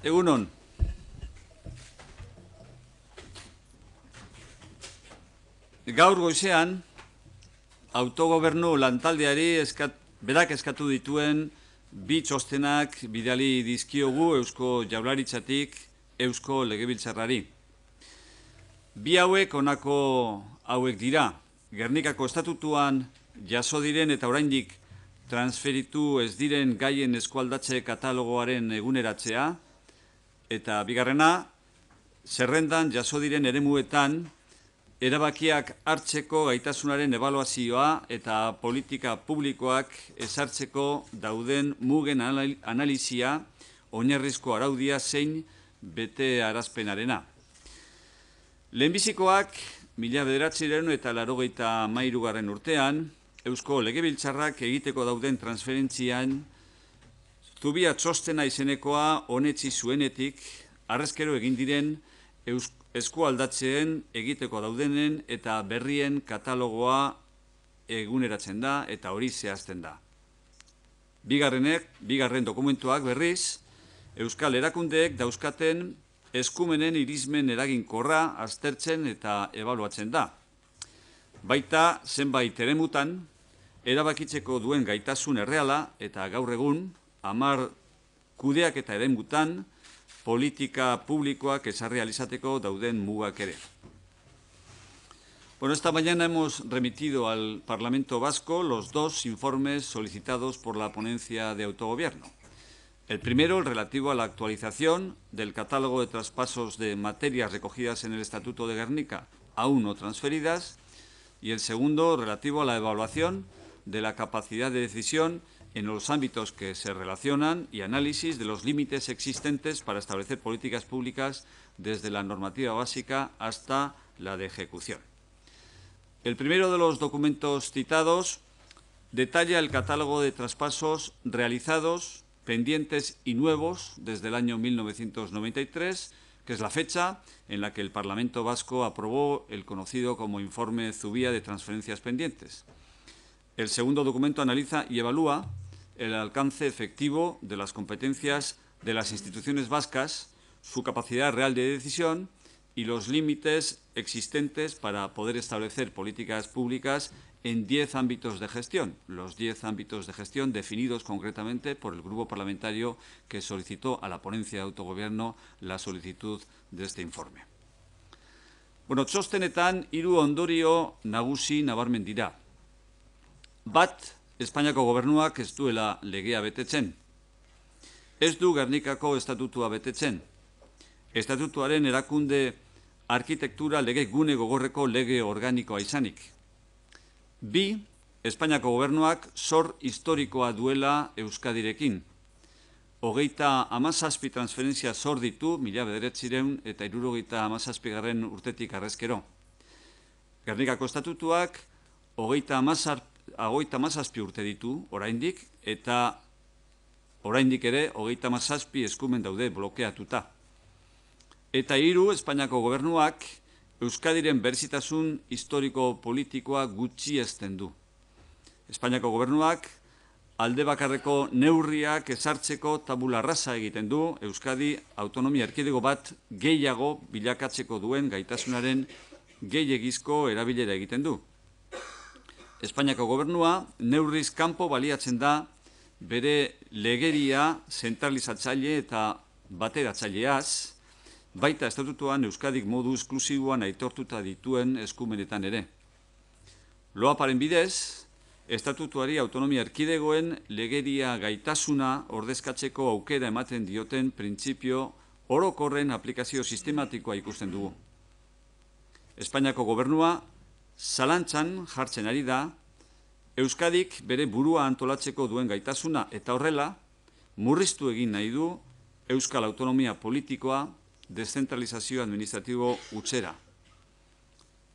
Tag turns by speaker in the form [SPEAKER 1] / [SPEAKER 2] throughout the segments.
[SPEAKER 1] Egunon. Gaur goizean, autogobernu lantaldeari berak eskatu dituen bi txostenak bidali dizkiogu Eusko Jaurlaritzatik Eusko Legebiltzarrari. Bi hauek honako hauek dira. Gernikako estatutuan jaso diren eta oraindik transferitu ez diren gaien eskualdatze katalogoaren eguneratzea, eta bigarrena, zerrendan jaso diren eremuetan erabakiak hartzeko gaitasunaren ebaluazioa eta politika publikoak ezartzeko dauden mugen analizia, oinarrizko araudia zein betearazpenarena. Lehenbizikoak 1983 urtean, Eusko Legebiltzarrak egiteko dauden transferentzian Zubia txostena izenekoa onetsi zuenetik, harrezkero egin diren eskualdatzeen egiteko daudenen eta berrien katalogoa eguneratzen da eta hori zehazten da. Bigarren dokumentuak berriz, Euskal Erakundeek dauzkaten eskumenen irizmen eraginkorra aztertzen eta ebaluatzen da. Baita zenbait eremutan, erabakitzeko duen gaitasun erreala eta gaur egun, 10 kudeak eta eremutan, politika publikoak ezarri ahal izateko dauden mugak ere. Bueno, esta mañana hemos remitido al Parlamento Vasco los dos informes solicitados por la ponencia de autogobierno. El primero, el relativo a la actualización del catálogo de traspasos de materias recogidas en el Estatuto de Gernika, aún no transferidas, y el segundo, relativo a la evaluación de la capacidad de decisión en los ámbitos que se relacionan y análisis de los límites existentes para establecer políticas públicas desde la normativa básica hasta la de ejecución. El primero de los documentos citados detalla el catálogo de traspasos realizados, pendientes y nuevos desde el año 1993, que es la fecha en la que el Parlamento Vasco aprobó el conocido como Informe Zubia de transferencias pendientes. El segundo documento analiza y evalúa el alcance efectivo de las competencias de las instituciones vascas, su capacidad real de decisión y los límites existentes para poder establecer políticas públicas en 10 ámbitos de gestión, los 10 ámbitos de gestión definidos concretamente por el grupo parlamentario que solicitó a la ponencia de autogobierno la solicitud de este informe. Bueno, txostenetan 3 ondorio nagusi nabarmen dira. Bat, Espainiako gobernuak ez duela legea betetzen. Ez du Gernikako estatutua betetzen. Estatutuaren erakunde arkitektura lege gune gogorreko lege organikoa izanik. Bi, Espainiako gobernuak zor historikoa duela Euskadirekin. 37 transferentzia zor ditu 1977 urtetik harrezkero. Gernikako estatutuak 37 urte ditu oraindik, eta oraindik ere 37 eskumen daude blokeatuta. Eta 3, Espainiako gobernuak Euskadiren berezitasun historiko politikoa gutxiesten du. Espainiako gobernuak alde bakarreko neurriak ezartzeko tabula rasa egiten du Euskadi autonomia erkidego bat gehiago bilakatzeko duen gaitasunaren gehiegizko erabilera egiten du. Espainiako gobernua neurriz kanpo baliatzen da bere legeria zentralizatzaile eta bateratzaileaz, baita estatutuan Euskadik modu esklusiboan aitortuta dituen eskumenetan ere. Loaparen bidez, estatutuari autonomia erkidegoen legeria gaitasuna ordezkatzeko aukera ematen dioten printzipio orokorren aplikazio sistematikoa ikusten dugu. Espainiako gobernua zalantzan jartzen ari da, Euskadik bere burua antolatzeko duen gaitasuna eta horrela murriztu egin nahi du Euskal autonomia politikoa deszentralizazio administratibo hutsera.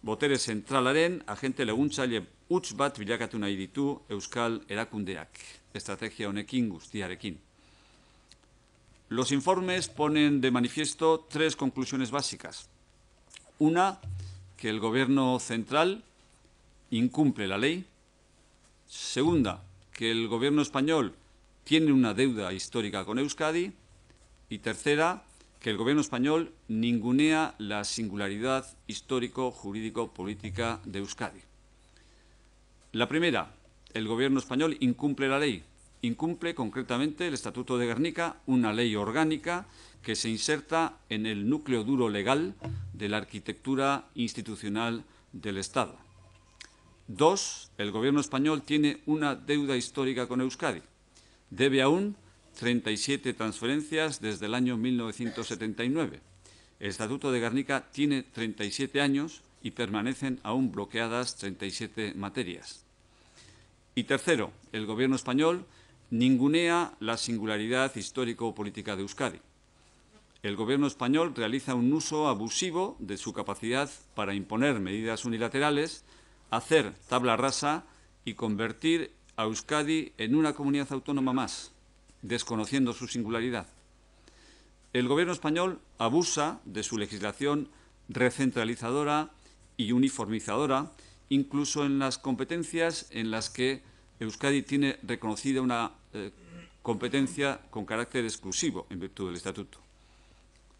[SPEAKER 1] Botere zentralaren agente laguntzaile huts bat bilakatu nahi ditu Euskal erakundeak, estrategia honekin guztiarekin. Los informes ponen de manifiesto 3 conclusiones básicas. Una, que el gobierno central incumple la ley. Segunda, que el gobierno español tiene una deuda histórica con Euskadi. Y tercera, que el Gobierno español ningunea la singularidad histórico-jurídico-política de Euskadi. La primera, el Gobierno español incumple la ley. Incumple concretamente el Estatuto de Gernika, una ley orgánica que se inserta en el núcleo duro legal de la arquitectura institucional del Estado. Dos, el Gobierno español tiene una deuda histórica con Euskadi. Debe aún 37 transferencias desde el año 1979. El Estatuto de Gernika tiene 37 años y permanecen aún bloqueadas 37 materias. Y tercero, el Gobierno español ningunea la singularidad histórico-política de Euskadi. El Gobierno español realiza un uso abusivo de su capacidad para imponer medidas unilaterales, hacer tabla rasa y convertir a Euskadi en una comunidad autónoma más, desconociendo su singularidad. El Gobierno español abusa de su legislación recentralizadora y uniformizadora, incluso en las competencias en las que Euskadi tiene reconocida una competencia con carácter exclusivo en virtud del Estatuto.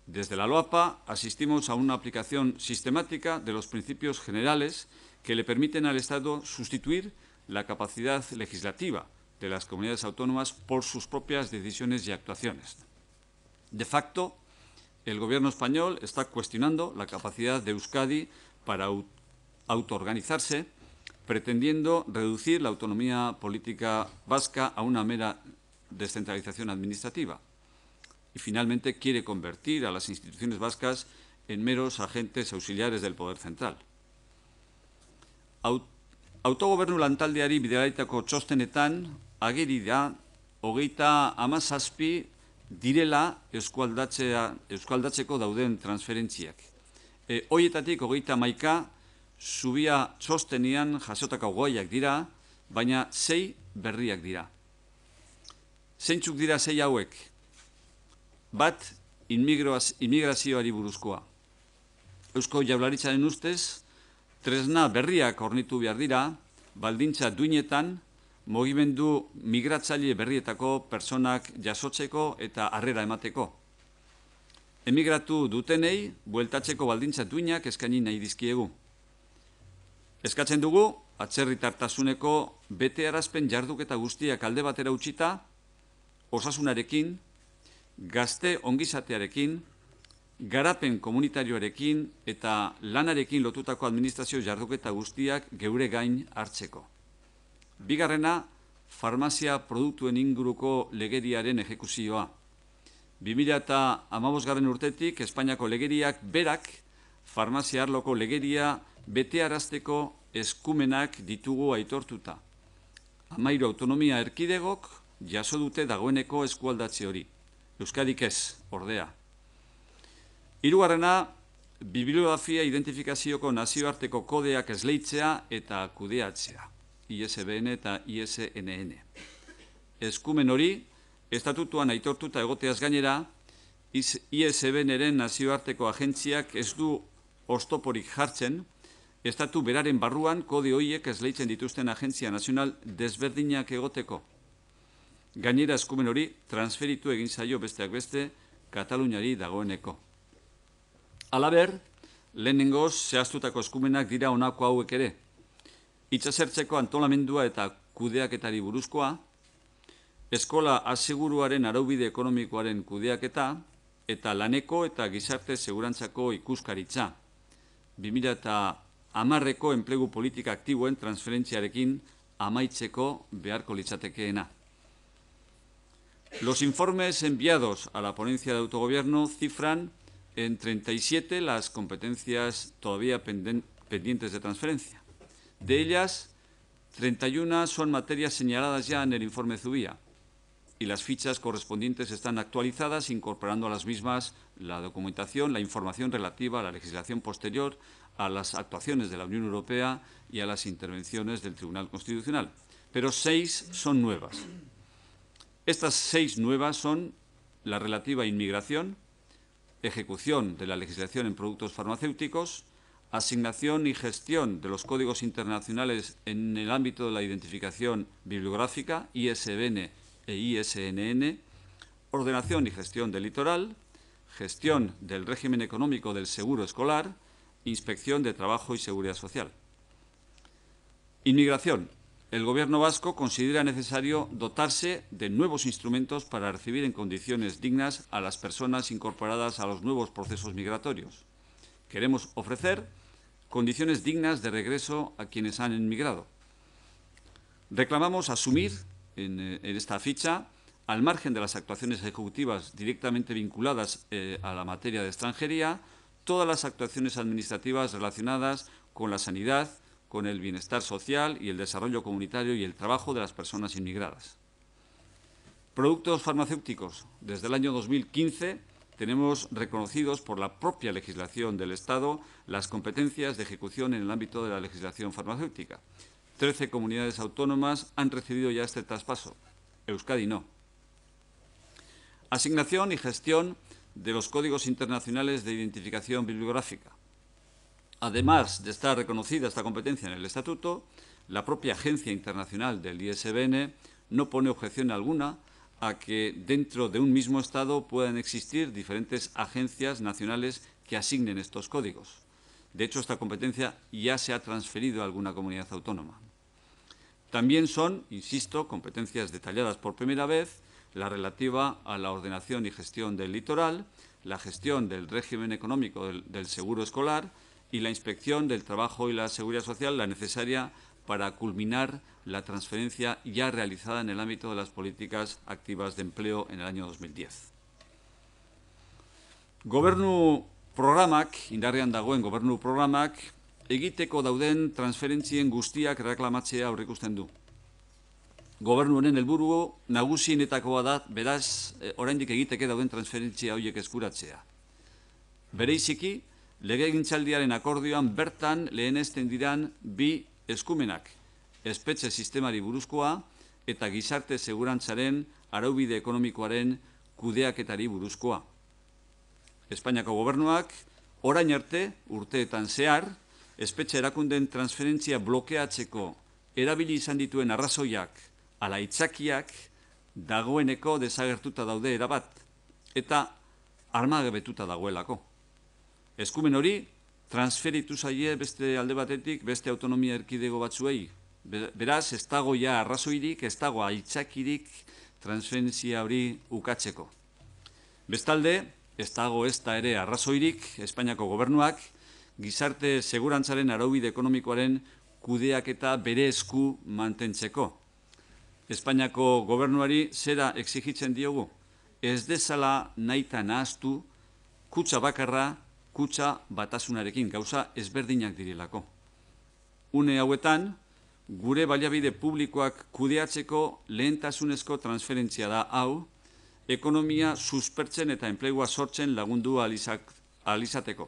[SPEAKER 1] Desde la LOAPA asistimos a una aplicación sistemática de los principios generales que le permiten al Estado sustituir la capacidad legislativa de las comunidades autónomas por sus propias decisiones y actuaciones. De facto, el Gobierno español está cuestionando la capacidad de Euskadi para autoorganizarse, pretendiendo reducir la autonomía política vasca a una mera descentralización administrativa. Y finalmente quiere convertir a las instituciones vascas en meros agentes auxiliares del poder central. Autogobernu lantaldeari bideraitako txostenetan ageri da 37 direla euskaldatzeko dauden transferentziak. Horietatik 31 zubia txostenean jasotako goiak dira, baina 6 berriak dira. Zeintzuk dira 6 hauek? Bat, immigrazioari buruzkoa. Eusko Jaurlaritzaren ustez, tresna berriak hornitu behar dira, baldintza duinetan, mugimendu migratzaile berrietako pertsonak jasotzeko eta harrera emateko. Emigratu dutenei, bueltatzeko baldintza duinak eskaini nahi dizkiegu. Eskatzen dugu, atzerritartasuneko betearazpen jarduketa guztiak alde batera utzita, osasunarekin, gazte ongizatearekin, garapen komunitarioarekin eta lanarekin lotutako administrazio jarduketa guztiak geure gain hartzeko. Bigarrena, farmazia produktuen inguruko legediaren ejekuzioa. 2015 urtetik Espainiako legediak berak farmazia arloko legedia betearazteko eskumenak ditugu aitortuta. 13 autonomia erkidegok jaso dute dagoeneko eskualdatze hori. Euskadik ez, ordea. Hirugarrena, bibliografia identifikazioko nazioarteko kodeak esleitzea eta kudeatzea, ISBN eta ISNN. Eskumen hori, estatutuan aitortuta egoteaz gainera, ISBN-eren nazioarteko agentziak ez du oztoporik jartzen, estatu beraren barruan kode horiek esleitzen dituzten agentzia nazional desberdinak egoteko. Gainera eskumen hori transferitu egin zaio besteak beste Kataluniari dagoeneko. Halaber, lehenengoz zehaztutako eskumenak dira honako hauek ere. Itsasertzeko antolamendua eta kudeaketari buruzkoa, eskola aseguruaren araubide ekonomikoaren kudeaketa eta laneko eta gizarte segurantzako ikuskaritza. 2010ko enplegu politika aktiboen transferentziarekin amaitzeko beharko litzatekeena. Los informes enviados a la ponencia de autogobierno cifran en 37 las competencias todavía pendientes de transferencia. De ellas, 31 son materias señaladas ya en el informe Zubia y las fichas correspondientes están actualizadas incorporando a las mismas la documentación, la información relativa a la legislación posterior, a las actuaciones de la Unión Europea y a las intervenciones del Tribunal Constitucional. Pero 6 son nuevas. Estas 6 nuevas son la relativa a inmigración, ejecución de la legislación en productos farmacéuticos, asignación y gestión de los códigos internacionales en el ámbito de la identificación bibliográfica, ISBN e ISNN, ordenación y gestión del litoral, gestión del régimen económico del seguro escolar, inspección de trabajo y seguridad social. Inmigración. El Gobierno vasco considera necesario dotarse de nuevos instrumentos para recibir en condiciones dignas a las personas incorporadas a los nuevos procesos migratorios. Queremos ofrecer condiciones dignas de regreso a quienes han emigrado. Reclamamos asumir en esta ficha, al margen de las actuaciones ejecutivas directamente vinculadas a la materia de extranjería, todas las actuaciones administrativas relacionadas con la sanidad, con el bienestar social y el desarrollo comunitario y el trabajo de las personas inmigradas. Productos farmacéuticos. Desde el año 2015 tenemos reconocidos por la propia legislación del Estado las competencias de ejecución en el ámbito de la legislación farmacéutica. 13 comunidades autónomas han recibido ya este traspaso. Euskadi no. Asignación y gestión de los códigos internacionales de identificación bibliográfica. Además de estar reconocida esta competencia en el Estatuto, la propia Agencia Internacional del ISBN no pone objeción alguna a que dentro de un mismo Estado puedan existir diferentes agencias nacionales que asignen estos códigos. De hecho, esta competencia ya se ha transferido a alguna comunidad autónoma. También son, insisto, competencias detalladas por primera vez la relativa a la ordenación y gestión del litoral, la gestión del régimen económico del seguro escolar y la inspección del trabajo y la seguridad social, la necesaria para culminar la transferencia ya realizada en el ámbito de las políticas activas de empleo en el año 2010. Gobernu programak, indarrean dagoen gobernu programak, egiteko dauden transferentzien guztiak reklamatzea aurreikusten du. Gobernu honen helburu nagusienetakoa da, beraz, oraindik egiteke dauden transferentzia horiek eskuratzea. Bereiziki, legegintzaldiaren akordioan bertan lehenesten diran bi eskumenak, espetxe sistemari buruzkoa eta gizarte segurantzaren araubide ekonomikoaren kudeaketari buruzkoa. Espainiako gobernuak, orain arte, urteetan zehar, espetxe erakunden transferentzia blokeatzeko erabili izan dituen arrazoiak ala aitzakiak dagoeneko desagertuta daude erabat eta armagabetuta dagoelako. Eskumen hori transferitu zaie beste alde batetik beste autonomia erkidego batzuei. Beraz, ez dago ja arrazoirik, ez dago aitzakirik transferentzia hori ukatzeko. Bestalde, ez dago ezta ere arrazoirik Espainiako gobernuak gizarte segurantzaren araubide ekonomikoaren kudeaketa bere esku mantentzeko. Espainiako gobernuari zera exigitzen diogu, ez dezala nahita nahaztu kutxa bakarra kutxa batasunarekin, gauza ezberdinak direlako. Une hauetan, gure baliabide publikoak kudeatzeko lehentasunezko transferentzia da hau, ekonomia suspertzen eta enplegua sortzen lagundu ahal izateko.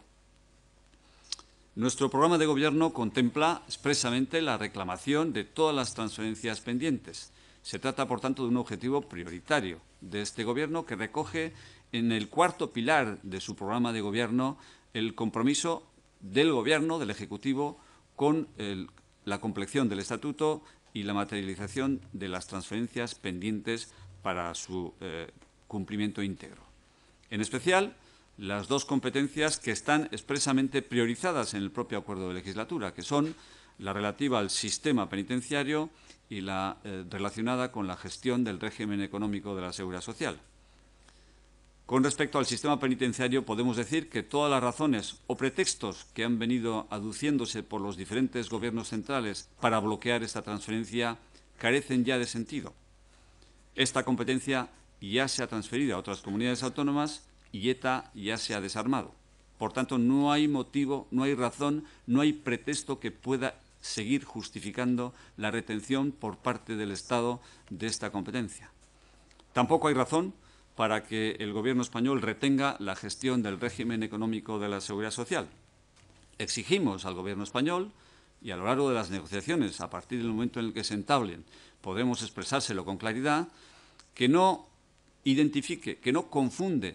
[SPEAKER 1] Nuestro programa de gobierno contempla expresamente la reclamación de todas las transferencias pendientes. Se trata, por tanto, de un objetivo prioritario de este gobierno que recoge en el cuarto pilar de su programa de gobierno el compromiso del Gobierno, del Ejecutivo, con la compleción del Estatuto y la materialización de las transferencias pendientes para su cumplimiento íntegro. En especial, las dos competencias que están expresamente priorizadas en el propio acuerdo de legislatura, que son la relativa al sistema penitenciario y la relacionada con la gestión del régimen económico de la Seguridad Social. Con respecto al sistema penitenciario, podemos decir que todas las razones o pretextos que han venido aduciéndose por los diferentes gobiernos centrales para bloquear esta transferencia carecen ya de sentido. Esta competencia ya se ha transferido a otras comunidades autónomas y ETA ya se ha desarmado. Por tanto, no hay motivo, no hay razón, no hay pretexto que pueda seguir justificando la retención por parte del Estado de esta competencia. Tampoco hay razón para que el Gobierno español retenga la gestión del régimen económico de la Seguridad Social. Exigimos al Gobierno español, y a lo largo de las negociaciones, a partir del momento en el que se entablen, podemos expresárselo con claridad, que no identifique, que no confunda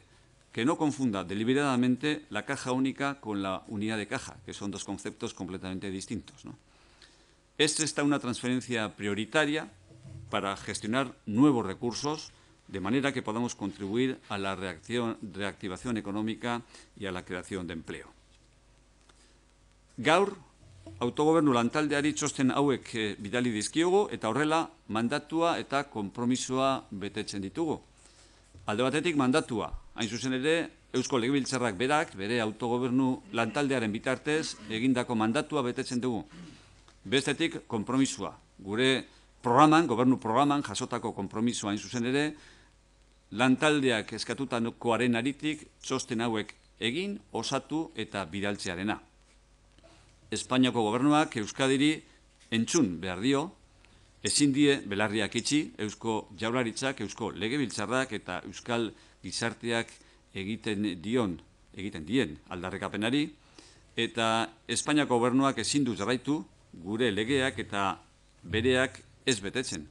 [SPEAKER 1] deliberadamente la caja única con la unidad de caja, que son dos conceptos completamente distintos, ¿no? Esta está una transferencia prioritaria para gestionar nuevos recursos de manera que podamos contribuir a la reactivación económica y a la creación de empleo. Gaur, autogobernu lantaldeari txosten hauek bidali dizkiogu eta horrela mandatua eta konpromisoa betetzen ditugu. Alde batetik mandatua, hain zuzen ere, Eusko Legebiltzarrak berak, bere autogobernu lantaldearen bitartez, egindako mandatua betetzen dugu. Bestetik, konpromisoa. Gure programan, gobernu programan, jasotako konpromisoa hain zuzen ere, lantaldeak eskatutakoaren aritik txosten hauek egin, osatu eta bidaltzearena. Espainiako gobernuak Euskadiri entzun behar dio, ezin die belarriak itxi, Eusko Jaurlaritzak, Eusko Legebiltzarrak eta Euskal Gizarteak egiten dien aldarrikapenari, eta Espainiako gobernuak ezin du jarraitu gure legeak eta bereak ez betetzen.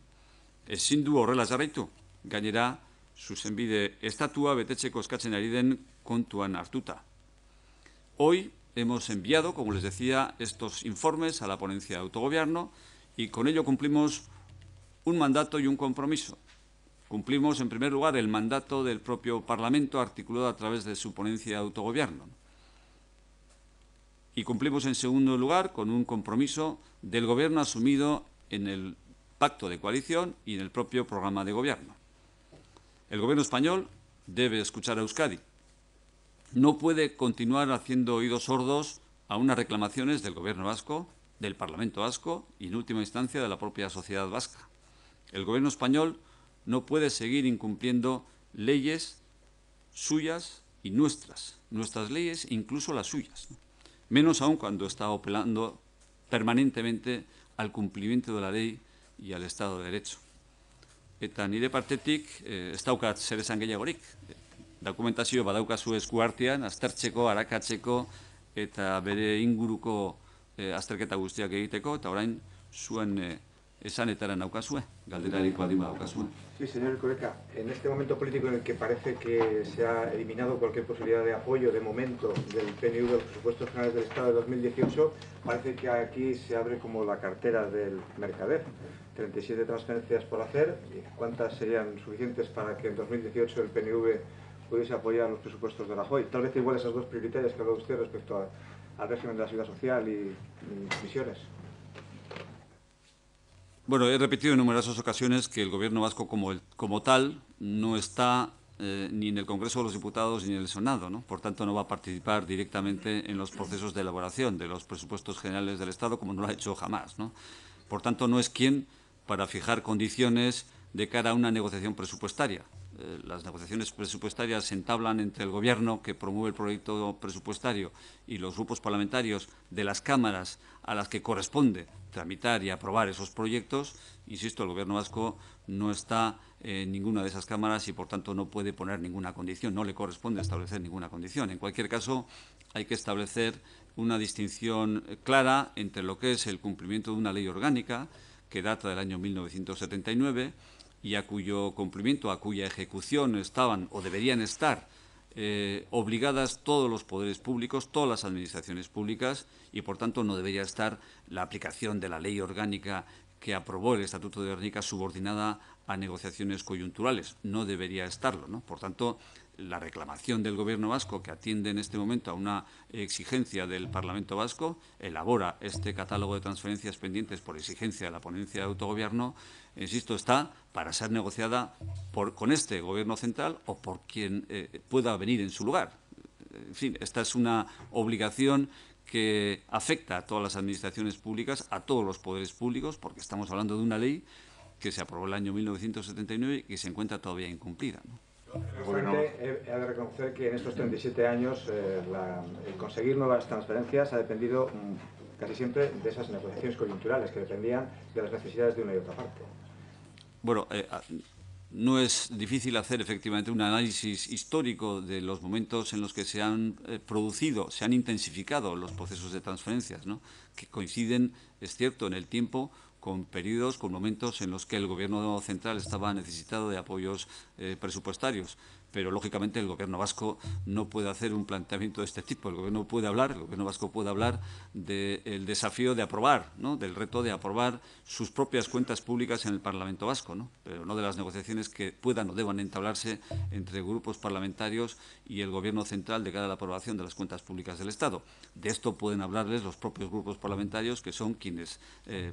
[SPEAKER 1] Ezin du horrela jarraitu, gainera zuzenbide estatua betetzeko eskatzen ari den kontuan hartuta. Hoy hemos enviado, como les decía, estos informes a la ponencia de autogobierno y con ello cumplimos un mandato y un compromiso. Cumplimos, en primer lugar, el mandato del propio Parlamento articulado a través de su ponencia de autogobierno. Y cumplimos, en segundo lugar, con un compromiso del Gobierno asumido en el pacto de coalición y en el propio programa de gobierno. El Gobierno español debe escuchar a Euskadi. No puede continuar haciendo oídos sordos a unas reclamaciones del Gobierno vasco, del Parlamento vasco y, en última instancia, de la propia sociedad vasca. El Gobierno español no puede seguir incumpliendo leyes suyas y nuestras leyes, incluso las suyas, ¿no? Menos aún cuando está apelando permanentemente al cumplimiento de la ley y al Estado de Derecho. Eta nire partetik ez daukat zer esan gehiagorik. Dokumentazio badaukazu esku artean, aztertzeko, arakatzeko eta bere inguruko azterketa guztiak egiteko, eta orain zuen esanetara naukazue, galderarik baldin badaukazue.
[SPEAKER 2] Sí, señor Erkoreka, en este momento político en el que parece que se ha eliminado cualquier posibilidad de apoyo de momento del PNV a los presupuestos generales del Estado de 2018, parece que aquí se abre como la cartera del mercader. 37 transferencias por hacer. ¿Cuántas serían suficientes para que en 2018 el PNV pudiese apoyar los presupuestos de Rajoy? Tal vez igual esas dos prioritarias que habló usted respecto al régimen de la seguridad social y misiones.
[SPEAKER 1] Bueno, he repetido en numerosas ocasiones que el Gobierno vasco como tal no está ni en el Congreso de los Diputados ni en el Senado, ¿no? Por tanto, no va a participar directamente en los procesos de elaboración de los presupuestos generales del Estado, como no lo ha hecho jamás, ¿no? Por tanto, no es quien para fijar condiciones de cara a una negociación presupuestaria. Las negociaciones presupuestarias se entablan entre el Gobierno, que promueve el proyecto presupuestario, y los grupos parlamentarios de las cámaras a las que corresponde tramitar y aprobar esos proyectos. Insisto, el Gobierno vasco no está en ninguna de esas cámaras y, por tanto, no puede poner ninguna condición, no le corresponde establecer ninguna condición. En cualquier caso, hay que establecer una distinción clara entre lo que es el cumplimiento de una ley orgánica que data del año 1979 y a cuyo cumplimiento, a cuya ejecución estaban o deberían estar obligadas todos los poderes públicos, todas las administraciones públicas, y por tanto no debería estar la aplicación de la ley orgánica que aprobó el Estatuto de Gernika subordinada a negociaciones coyunturales. No debería estarlo, ¿no? Por tanto, la reclamación del Gobierno vasco, que atiende en este momento a una exigencia del Parlamento vasco, elabora este catálogo de transferencias pendientes por exigencia de la ponencia de autogobierno, insisto, está para ser negociada con este Gobierno central o por quien pueda venir en su lugar. En fin, esta es una obligación que afecta a todas las administraciones públicas, a todos los poderes públicos, porque estamos hablando de una ley que se aprobó en el año 1979 y que se encuentra todavía incumplida, ¿no?
[SPEAKER 2] He de reconocer que en estos 37 años el conseguir nuevas transferencias ha dependido casi siempre de esas negociaciones coyunturales que dependían de las necesidades de una y otra parte.
[SPEAKER 1] Bueno, no es difícil hacer efectivamente un análisis histórico de los momentos en los que se han producido, se han intensificado los procesos de transferencias, ¿no? Que coinciden, es cierto, en el tiempo con periodos, con momentos en los que el Gobierno central estaba necesitado de apoyos presupuestarios. pero lógicamente el Gobierno vasco no puede hacer un planteamiento de este tipo. El Gobierno vasco puede hablar del desafío de aprobar, ¿no?, del reto de aprobar sus propias cuentas públicas en el Parlamento vasco, ¿no?, pero no de las negociaciones que puedan o deban entablarse entre grupos parlamentarios y el Gobierno central de cara a la aprobación de las cuentas públicas del Estado. De esto pueden hablarles los propios grupos parlamentarios, que son quienes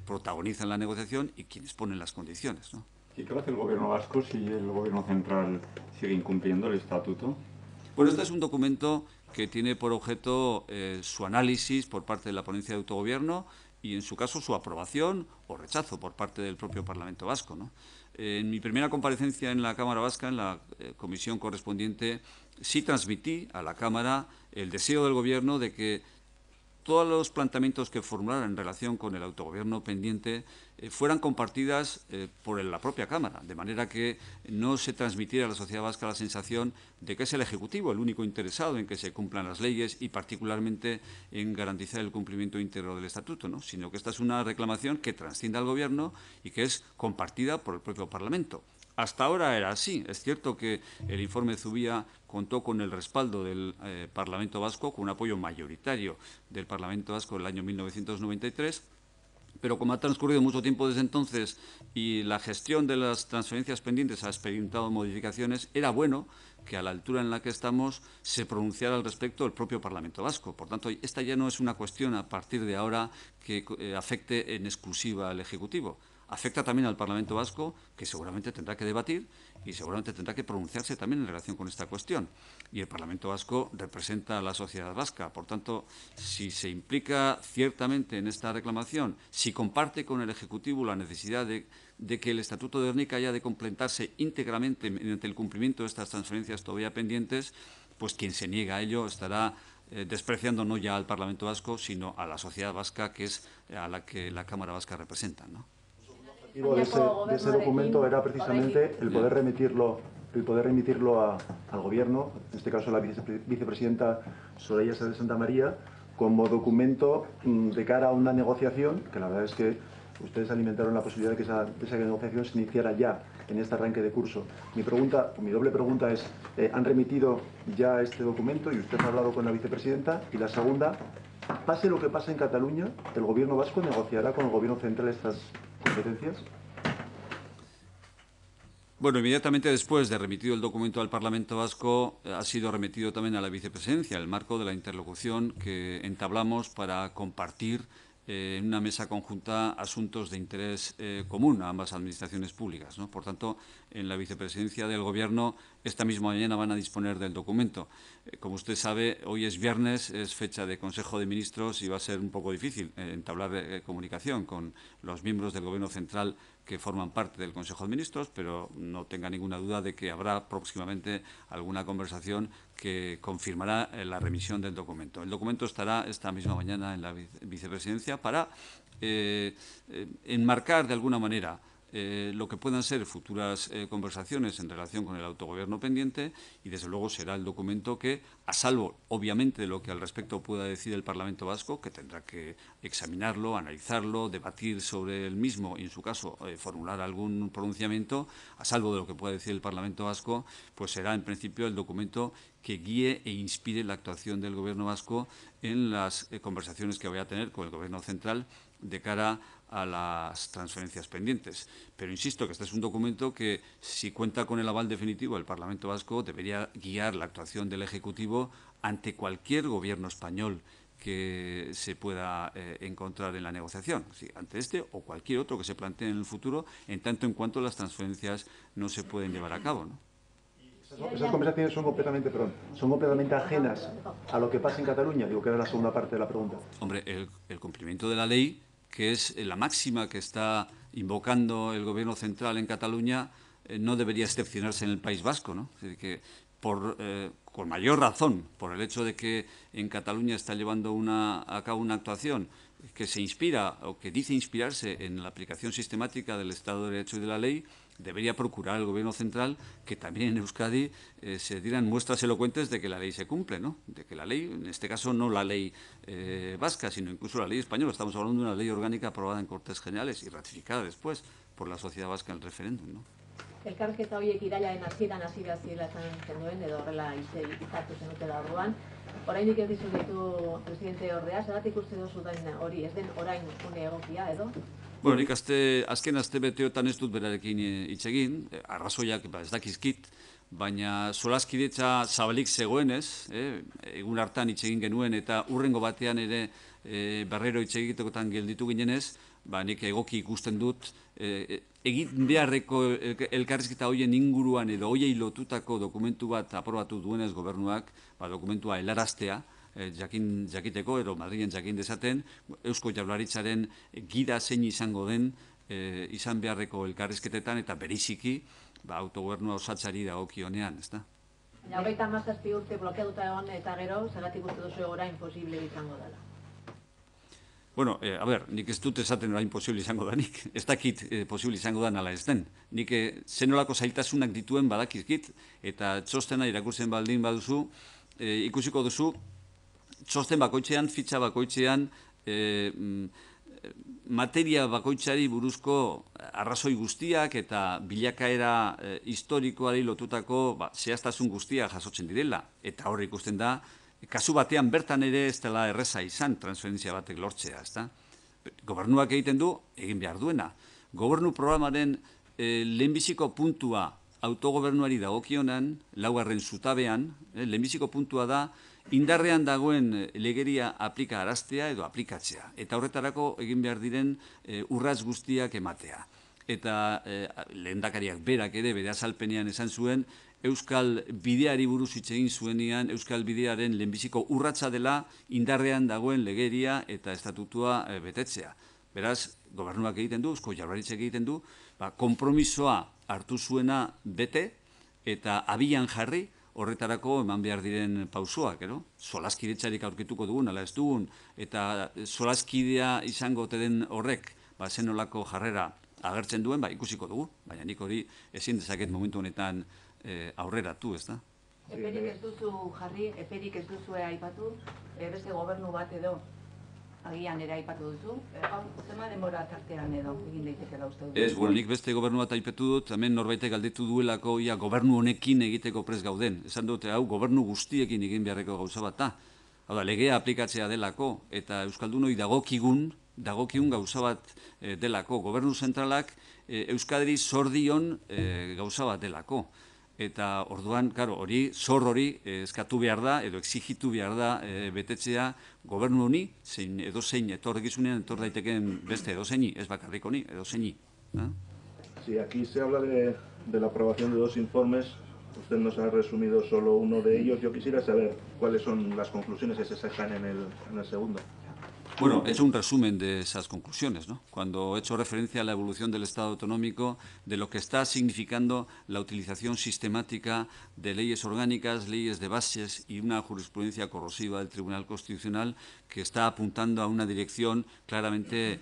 [SPEAKER 1] protagonizan la negociación y quienes ponen las condiciones, ¿no?
[SPEAKER 3] ¿Y qué va a hacer el Gobierno vasco si el Gobierno central sigue incumpliendo el Estatuto?
[SPEAKER 1] Bueno, este es un documento que tiene por objeto su análisis por parte de la ponencia de autogobierno y, en su caso, su aprobación o rechazo por parte del propio Parlamento vasco, ¿no? En mi primera comparecencia en la Cámara Vasca, en la comisión correspondiente, sí transmití a la Cámara el deseo del Gobierno de que todos los planteamientos que formularan en relación con el autogobierno pendiente fueran compartidas por la propia Cámara, de manera que no se transmitiera a la sociedad vasca la sensación de que es el Ejecutivo el único interesado en que se cumplan las leyes y particularmente en garantizar el cumplimiento íntegro del Estatuto, ¿no?, sino que esta es una reclamación que trasciende al Gobierno y que es compartida por el propio Parlamento. Hasta ahora era así. Es cierto que el informe Zubia contó con el respaldo del Parlamento vasco, con un apoyo mayoritario del Parlamento vasco en el año 1993, pero como ha transcurrido mucho tiempo desde entonces y la gestión de las transferencias pendientes ha experimentado modificaciones, era bueno que a la altura en la que estamos se pronunciara al respecto el propio Parlamento vasco. Por tanto, esta ya no es una cuestión a partir de ahora que afecte en exclusiva al Ejecutivo. Afecta también al Parlamento vasco, que seguramente tendrá que debatir y seguramente tendrá que pronunciarse también en relación con esta cuestión. Y el Parlamento vasco representa a la sociedad vasca. Por tanto, si se implica ciertamente en esta reclamación, si comparte con el Ejecutivo la necesidad de que el Estatuto de Gernika haya de completarse íntegramente mediante el cumplimiento de estas transferencias todavía pendientes, pues quien se niega a ello estará despreciando no ya al Parlamento vasco, sino a la sociedad vasca, que es a la que la Cámara Vasca representa, ¿no?
[SPEAKER 4] El objetivo de ese documento era precisamente el poder remitirlo al Gobierno, en este caso a la vicepresidenta Soraya Sáenz de Santamaría, como documento de cara a una negociación, que la verdad es que ustedes alimentaron la posibilidad de que esa negociación se iniciara ya en este arranque de curso. Mi doble pregunta es, ¿han remitido ya este documento y usted ha hablado con la vicepresidenta? Y la segunda, pase lo que pase en Cataluña, ¿el Gobierno vasco negociará con el Gobierno central estas competencias?
[SPEAKER 1] Bueno, inmediatamente después de remitido el documento al Parlamento vasco, ha sido remitido también a la vicepresidencia, en el marco de la interlocución que entablamos para compartir en una mesa conjunta asuntos de interés común a ambas administraciones públicas, ¿no? Por tanto, en la vicepresidencia del Gobierno esta misma mañana van a disponer del documento. Como usted sabe, hoy es viernes, es fecha de Consejo de Ministros y va a ser un poco difícil entablar comunicación con los miembros del Gobierno central que forman parte del Consejo de Ministros, pero no tenga ninguna duda de que habrá próximamente alguna conversación que confirmará la remisión del documento. El documento estará esta misma mañana en la vicepresidencia para enmarcar de alguna manera lo que puedan ser futuras conversaciones en relación con el autogobierno pendiente y, desde luego, será el documento que, a salvo, obviamente, de lo que al respecto pueda decir el Parlamento vasco, que tendrá que examinarlo, analizarlo, debatir sobre el mismo y, en su caso, formular algún pronunciamiento, a salvo de lo que pueda decir el Parlamento vasco, pues será, en principio, el documento que guíe e inspire la actuación del Gobierno vasco en las conversaciones que vaya a tener con el Gobierno central de cara a las transferencias pendientes. Pero insisto que este es un documento que, si cuenta con el aval definitivo del Parlamento vasco, debería guiar la actuación del Ejecutivo ante cualquier gobierno español que se pueda encontrar en la negociación, ¿sí?, ante este o cualquier otro que se plantee en el futuro, en tanto en cuanto las transferencias no se pueden llevar a cabo, ¿no?
[SPEAKER 4] Esas conversaciones son completamente ajenas a lo que pasa en Cataluña, digo que era la segunda parte de la pregunta.
[SPEAKER 1] Hombre, el cumplimiento de la ley, que es la máxima que está invocando el Gobierno central en Cataluña, no debería excepcionarse en el País Vasco, ¿no? Es decir, que con mayor razón, por el hecho de que en Cataluña está llevando a cabo una actuación que se inspira o que dice inspirarse en la aplicación sistemática del Estado de Derecho y de la ley, debería procurar el Gobierno central que también en Euskadi se dieran muestras elocuentes de que la ley se cumple, ¿no? De que la ley, en este caso no la ley vasca, sino incluso la ley española. Estamos hablando de una ley orgánica aprobada en Cortes Generales y ratificada después por la sociedad vasca en el referéndum, ¿no?
[SPEAKER 5] elkarrizketa horiek irailaren hasieran hasi behar zirela esan zenuen, edo horrela hitzartu zenutela orduan. Oraindik ez dizu ditu presidente ordea, zergatik uste duzu hori ez den orain une egokia, edo?
[SPEAKER 1] Bueno, nik azken astebeteotan ez dut berarekin hitz egin, arrazoiak ez dakizkit, baina solaskidetza zabalik zegoenez, egun hartan hitz egin genuen eta hurrengo batean ere berriro hitz egitekotan gelditu ginenez, nik egoki ikusten dut, egin beharreko elkarrizketa horien inguruan edo horiei lotutako dokumentu bat aprobatu duenez gobernuak, dokumentua helaraztea, jakiteko, edo Madrilen jakin dezaten, Eusko Jaurlaritzaren gida zein izango den izan beharreko elkarrizketetan eta bereziki autogobernua osatzari dagokionean, ezta?
[SPEAKER 5] 37 urte blokeatuta egon eta gero, zergatik uste duzu orain posible izango dela?
[SPEAKER 1] Bueno, nik ez dut esaten orain posible izango danik, ez dakit posible izango da nala ez den. Nik zenolako zailtasunak dituen badakizkit, eta txostena irakurtzen baldin baduzu, ikusiko duzu, txosten bakoitzean, fitxa bakoitzean, materia bakoitzari buruzko arrazoi guztiak eta bilakaera historikoari lotutako zehaztasun guztiak jasotzen direla. Eta hor ikusten da, kasu batean bertan ere ez dela erreza izan transferentzia batek lortzea, ezta? Gobernuak egiten du, egin behar duena. Gobernu programaren lehenbiziko puntua autogobernuari dagokionan, laugarren zutabean, lehenbiziko puntua da, indarrean dagoen legeria aplikaraztea edo aplikatzea. Eta horretarako egin behar diren urrats guztiak ematea. Eta lehendakariak berak ere bere azalpenean esan zuen, Euskal Bideari buruz hitz egin zuenean, Euskal Bidearen lehenbiziko urratsa dela indarrean dagoen legeria eta estatutua betetzea. Beraz, gobernuak egiten du, Eusko Jaurlaritzak egiten du, konpromisoa hartu zuena bete eta abian jarri horretarako eman behar diren pausoak, solaskidetzarik aurkituko dugun, ala ez dugun, eta solaskidea izango ote den horrek, zenolako jarrera agertzen duen, ikusiko dugu, baina nik hori ezin dezaket momentu honetan aurreratu, ez da?
[SPEAKER 5] Eperik ez duzu jarri, eperik ez duzu aipatu, beste gobernu bat edo agian ere aipatu duzu, zema denbora tartean edo egin daitekela uste duzu?
[SPEAKER 1] Ez, nik beste gobernu bat aipatu dut, hemen norbaitek galdetu duelako gobernu honekin egiteko prest gauden. Esan dute, hau gobernu guztiekin egin beharreko gauza bat da. Hau da, legea aplikatzea delako eta Euskaldunoi dagokigun gauza bat delako. Gobernu zentralak Euskadiri zor dion gauza bat delako. Eta orduan, hori, zor hori eskatu behar da, edo exigitu behar da betetzea gobernu honi, zein edozein etorrekizunean etor daiteken beste edozeini, ez bakarrik honi, edozeini.
[SPEAKER 6] Sí, aquí se habla de la aprobación de 2 informes. Usted nos ha resumido solo uno de ellos. Yo quisiera saber cuáles son las conclusiones que se sacan en el segundo.
[SPEAKER 1] Bueno, he hecho un resumen de esas conclusiones, ¿no? Cuando he hecho referencia a la evolución del Estado autonómico, de lo que está significando la utilización sistemática de leyes orgánicas, leyes de bases y una jurisprudencia corrosiva del Tribunal Constitucional que está apuntando a una dirección claramente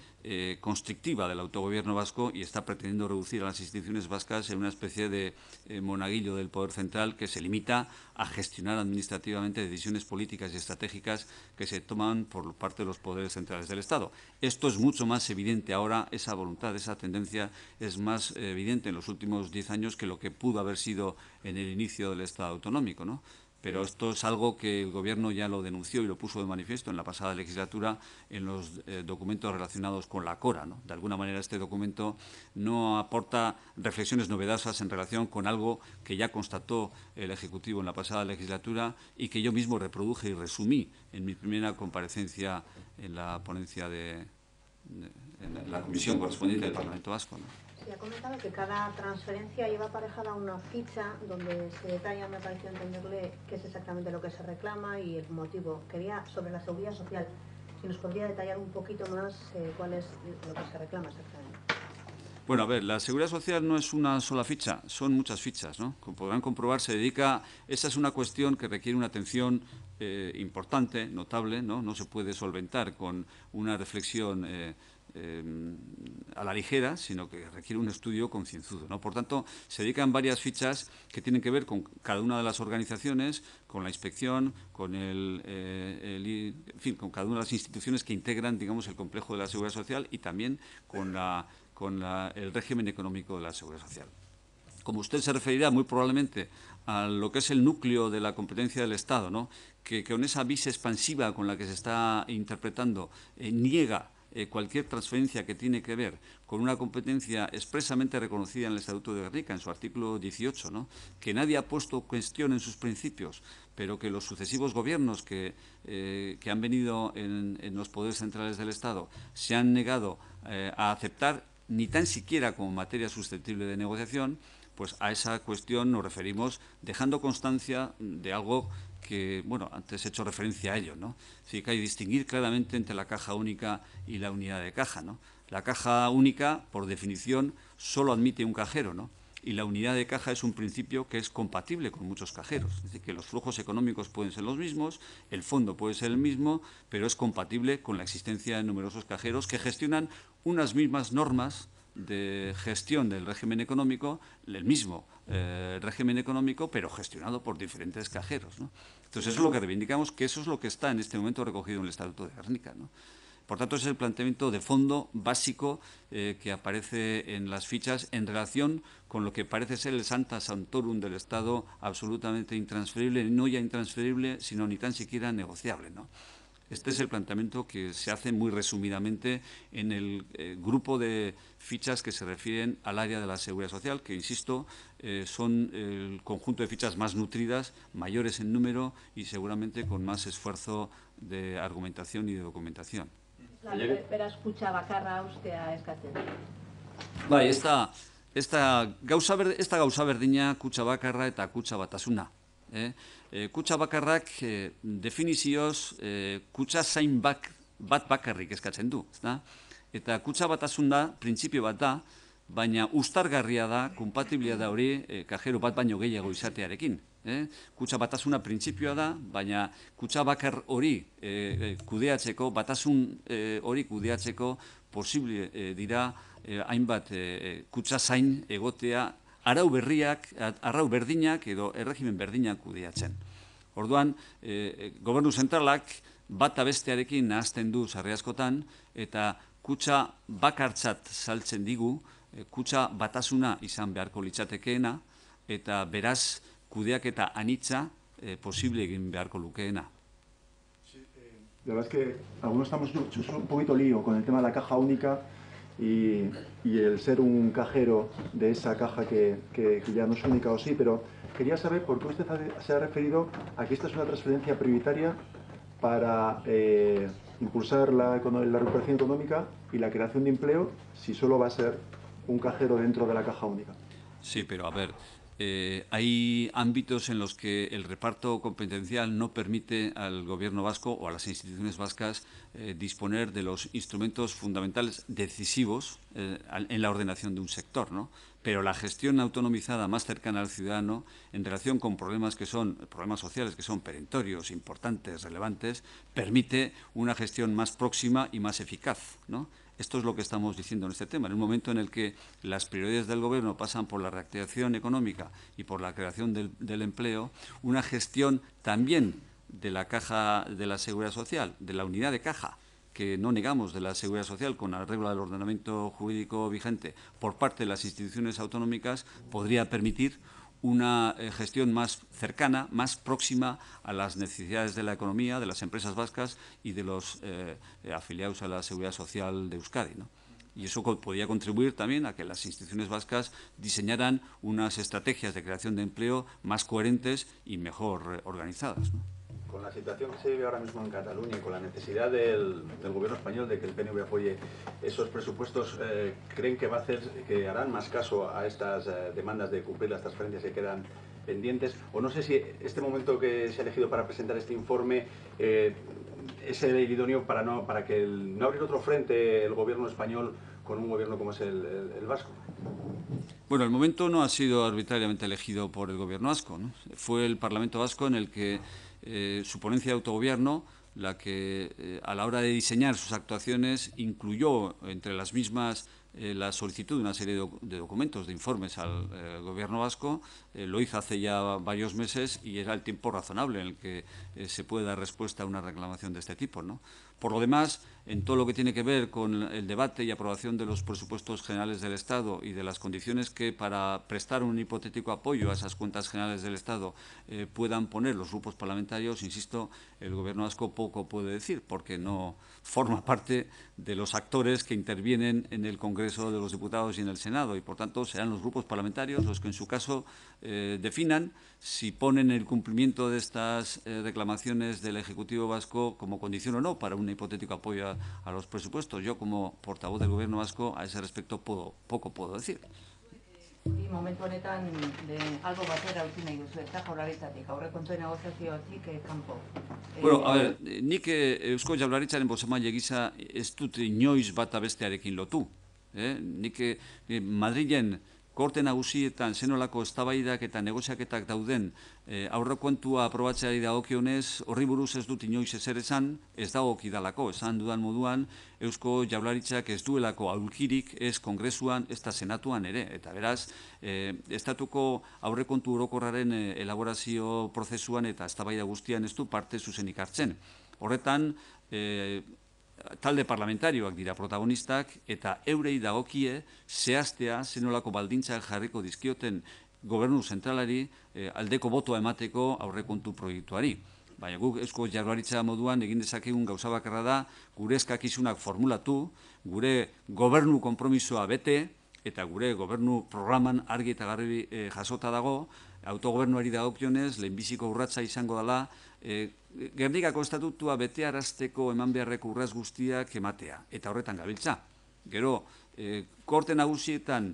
[SPEAKER 1] constrictiva del autogobierno vasco y está pretendiendo reducir a las instituciones vascas en una especie de monaguillo del poder central que se limita a gestionar administrativamente decisiones políticas y estratégicas que se toman por parte de los poderes centrales del Estado. Esto es mucho más evidente ahora, esa voluntad, esa tendencia es más evidente en los últimos 10 años que lo que pudo haber sido en el inicio del Estado autonómico, ¿no? Pero esto es algo que el Gobierno ya lo denunció y lo puso de manifiesto en la pasada legislatura en los documentos relacionados con la CORA, ¿no? De alguna manera este documento no aporta reflexiones novedosas en relación con algo que ya constató el Ejecutivo en la pasada legislatura y que yo mismo reproduje y resumí en mi primera comparecencia en la ponencia en la comisión correspondiente del Parlamento Vasco, ¿no?
[SPEAKER 7] Se ha comentado que cada transferencia lleva aparejada una ficha donde se detalla, me pareció entenderle, qué es exactamente lo que se reclama y el motivo. Quería, sobre la seguridad social, si nos podría detallar un poquito más cuál es lo que se reclama exactamente.
[SPEAKER 1] Bueno, a ver, la seguridad social no es una sola ficha, son muchas fichas, ¿no? Como podrán comprobar, esa es una cuestión que requiere una atención importante, notable, ¿no? No se puede solventar con una reflexión a la ligera, sino que requiere un estudio concienzudo, ¿no? Por tanto, se dedican varias fichas que tienen que ver con cada una de las organizaciones, con la inspección, con en fin, con cada una de las instituciones que integran, digamos, el complejo de la seguridad social y también con el régimen económico de la seguridad social. como usted se referirá muy probablemente a lo que es el núcleo de la competencia del Estado, ¿no?, que con esa vis expansiva con la que se está interpretando niega cualquier transferencia que tiene que ver con una competencia expresamente reconocida en el Estatuto de Gernika, en su artículo 18, ¿no?, que nadie ha puesto cuestión en sus principios, pero que los sucesivos gobiernos que han venido en los poderes centrales del Estado se han negado a aceptar, ni tan siquiera como materia susceptible de negociación, pues a esa cuestión nos referimos, dejando constancia de algo que, bueno, antes he hecho referencia a ello, ¿no? Sí que hay que distinguir claramente entre la caja única y la unidad de caja, ¿no? La caja única, por definición, solo admite un cajero, ¿no? Y la unidad de caja es un principio que es compatible con muchos cajeros. Es decir, que los flujos económicos pueden ser los mismos, el fondo puede ser el mismo, pero es compatible con la existencia de numerosos cajeros que gestionan unas mismas normas de gestión del régimen económico, el mismo régimen económico, pero gestionado por diferentes cajeros, ¿no? Entonces, eso es lo que reivindicamos, que eso es lo que está en este momento recogido en el Estatuto de Gernika, ¿no? Por tanto, ese es el planteamiento de fondo básico que aparece en las fichas en relación con lo que parece ser el Sancta Sanctorum del Estado, absolutamente intransferible, no ya intransferible, sino ni tan siquiera negociable, ¿no? Este es el planteamiento que se hace muy resumidamente en el grupo de fichas que se refieren al área de la seguridad social, que, insisto, son el conjunto de fichas más nutridas, mayores en número y seguramente con más esfuerzo de argumentación y de documentación.
[SPEAKER 5] Beraz, kutxa bakarra ustea eskatzen.
[SPEAKER 1] Bai, esta gauza berdina kutxa bakarra eta kutxa batasuna. Kutxa bakarrak definizioz kutxa zain bat bakarrik eskatzen du, ezta? Eta kutxa batasuna printzipio bat da, baina uztargarria da, kompatiblia da hori kajero bat baino gehiago izatearekin. Kutxa batasuna printzipioa da, baina kutxa bakar hori kudeatzeko, batasun hori kudeatzeko posible dira hainbat kutxa zain egotea arau berdinak edo erregimen berdinak kudeatzen. Orduan, gobernu zentralak bata bestearekin nahazten du sarri askotan, eta kutxa bakartzat saltzen digu, kutxa batasuna izan beharko litzatekeena, eta beraz kudeaketa anitza posible egin beharko lukeena.
[SPEAKER 4] La verdad es que algunos estamos un poquito lío con el tema de la caja única y el ser un cajero de esa caja que ya no es única o sí, pero quería saber por qué usted se ha referido a que esta es una transferencia prioritaria para impulsar la recuperación económica y la creación de empleo, si solo va a ser un cajero dentro de la caja única.
[SPEAKER 1] Sí, pero a ver, hay ámbitos en los que el reparto competencial no permite al Gobierno vasco o a las instituciones vascas disponer de los instrumentos fundamentales decisivos en la ordenación de un sector, ¿no? Pero la gestión autonomizada más cercana al ciudadano en relación con problemas sociales que son perentorios, importantes, relevantes, permite una gestión más próxima y más eficaz, ¿no? Esto es lo que estamos diciendo en este tema. En un momento en el que las prioridades del Gobierno pasan por la reactivación económica y por la creación del empleo, una gestión también de la caja de la Seguridad Social, de la unidad de caja, que no negamos, de la Seguridad Social con la regla del ordenamiento jurídico vigente por parte de las instituciones autonómicas, podría permitir una gestión más cercana, más próxima a las necesidades de la economía, de las empresas vascas y de los afiliados a la Seguridad Social de Euskadi, ¿no? Y eso podría contribuir también a que las instituciones vascas diseñaran unas estrategias de creación de empleo más coherentes y mejor organizadas, ¿no?
[SPEAKER 2] Con la situación que se vive ahora mismo en Cataluña y con la necesidad del Gobierno español de que el PNV apoye esos presupuestos, ¿creen que harán más caso a estas demandas de cumplir las transferencias que quedan pendientes? O no sé si este momento que se ha elegido para presentar este informe es el idóneo para no abrir otro frente el Gobierno español con un gobierno como es el vasco.
[SPEAKER 1] Bueno, el momento no ha sido arbitrariamente elegido por el Gobierno vasco, ¿no? Fue el Parlamento vasco en el que su ponencia de autogobierno, la que a la hora de diseñar sus actuaciones incluyó entre las mismas la solicitud de una serie de documentos, de informes al Gobierno vasco. Lo hizo hace ya varios meses y era el tiempo razonable en el que se puede dar respuesta a una reclamación de este tipo, ¿no? Por lo demás, en todo lo que tiene que ver con el debate y aprobación de los presupuestos generales del Estado y de las condiciones que para prestar un hipotético apoyo a esas cuentas generales del Estado puedan poner los grupos parlamentarios, insisto, el Gobierno vasco poco puede decir porque no forma parte de los actores que intervienen en el Congreso de los Diputados y en el Senado y, por tanto, serán los grupos parlamentarios los que, en su caso, definan si ponen el cumplimiento de estas reclamaciones del Ejecutivo vasco como condición o no para un hipotético apoyo a los presupuestos. Yo, como portavoz del Gobierno vasco, a ese respecto poco puedo decir.
[SPEAKER 8] Y momentu honetan algo batera utzi nahi duzu, eta Jaurlaritzatik, aurrekontuen negoziaziotik kanpo.
[SPEAKER 1] Bueno, a ver, nik Eusko Jaurlaritzaren bozemaile gisa ez dut inoiz bata bestearekin lotu. Nik Madrilen Korte nagusietan zenolako eztabaidak eta negoziaketak dauden aurrekontua aprobatzeari dagokionez, horri buruz ez dut inoiz ezer esan, ez dagokidalako, esan dudan moduan, Eusko Jaurlaritzak ez duelako aulkirik ez Kongresuan, ez da Senatuan ere. Eta beraz, estatuko aurrekontu orokorraren elaborazio prozesuan eta eztabaida guztian ez du parte zuzenik hartzen. Horretan, talde parlamentarioak dira protagonistak eta eurei dagokie zehaztea zenolako baldintzak jarriko dizkioten gobernu zentralari aldeko botoa emateko aurrekontu proiektuari. Baina guk Eusko Jaurlaritza moduan egin dezakegun gauza bakarra da gure eskakizunak formulatu, gure gobernu konpromisoa bete eta gure gobernu programan argi eta garbi jasota dago, autogobernuari dagokionez lehenbiziko urratsa izango dela Gernikako estatutua betearazteko eman beharreko urrats guztiak ematea, eta horretan gabiltza. Gero, Korte nagusietan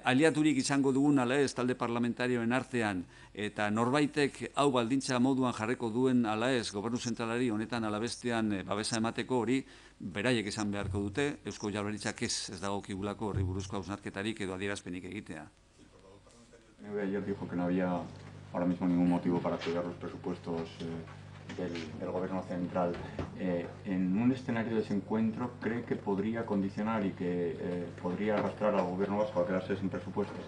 [SPEAKER 1] aliaturik izango dugun ala ez talde parlamentarioen artean, eta norbaitek hau baldintza moduan jarreko duen ala ez gobernu zentralari honetan alabestean babesa emateko hori, beraiek esan beharko dute, Eusko Jaurlaritzak ez dagokigulako horri buruzko hausnarketarik edo adierazpenik egitea.
[SPEAKER 3] Ayer dijo que no había ahora mismo ningún motivo para apoyar los presupuestos del Gobierno central. En un escenario de desencuentro, ¿cree que podría condicionar y que podría arrastrar al Gobierno vasco a quedarse sin presupuestos?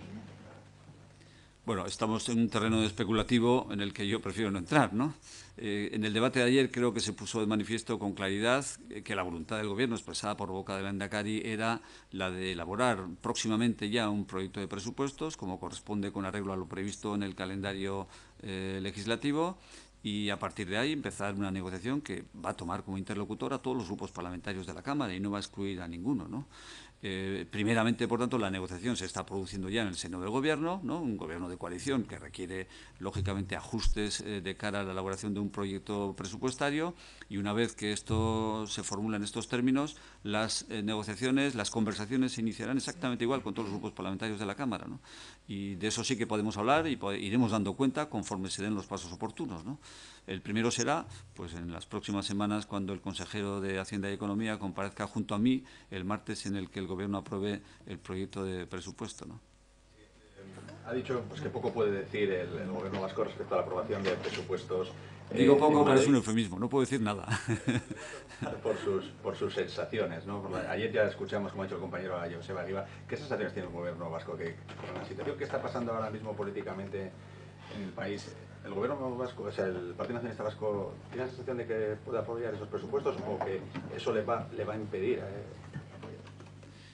[SPEAKER 1] Bueno, estamos en un terreno especulativo en el que yo prefiero no entrar, ¿no? En el debate de ayer creo que se puso de manifiesto con claridad que la voluntad del Gobierno expresada por boca del Lehendakari era la de elaborar próximamente ya un proyecto de presupuestos, como corresponde con arreglo a lo previsto en el calendario legislativo, y a partir de ahí empezar una negociación que va a tomar como interlocutor a todos los grupos parlamentarios de la Cámara y no va a excluir a ninguno, ¿no? Primeramente, por tanto, la negociación se está produciendo ya en el seno del Gobierno, ¿no? Un Gobierno de coalición que requiere, lógicamente, ajustes de cara a la elaboración de un proyecto presupuestario y una vez que esto se formula en estos términos, las negociaciones, las conversaciones se iniciarán exactamente igual con todos los grupos parlamentarios de la Cámara, ¿no? Y de eso sí que podemos hablar y iremos dando cuenta conforme se den los pasos oportunos, ¿no? El primero será, pues, en las próximas semanas, cuando el consejero de Hacienda y Economía comparezca junto a mí el martes en el que el Gobierno apruebe el proyecto de presupuesto, ¿no?
[SPEAKER 9] Ha dicho pues, que poco puede decir el Gobierno vasco respecto a la aprobación de presupuestos.
[SPEAKER 1] Digo poco, pero es un eufemismo, no puedo decir nada.
[SPEAKER 9] por sus sensaciones, ¿no? Ayer ya escuchamos, como ha dicho el compañero Joseba Egibar, ¿qué sensaciones tiene el Gobierno vasco que con la situación que está pasando ahora mismo políticamente en el país? ¿El Gobierno vasco, o sea, el Partido Nacionalista Vasco, tiene la sensación de que puede apoyar esos presupuestos o que eso le va a impedir?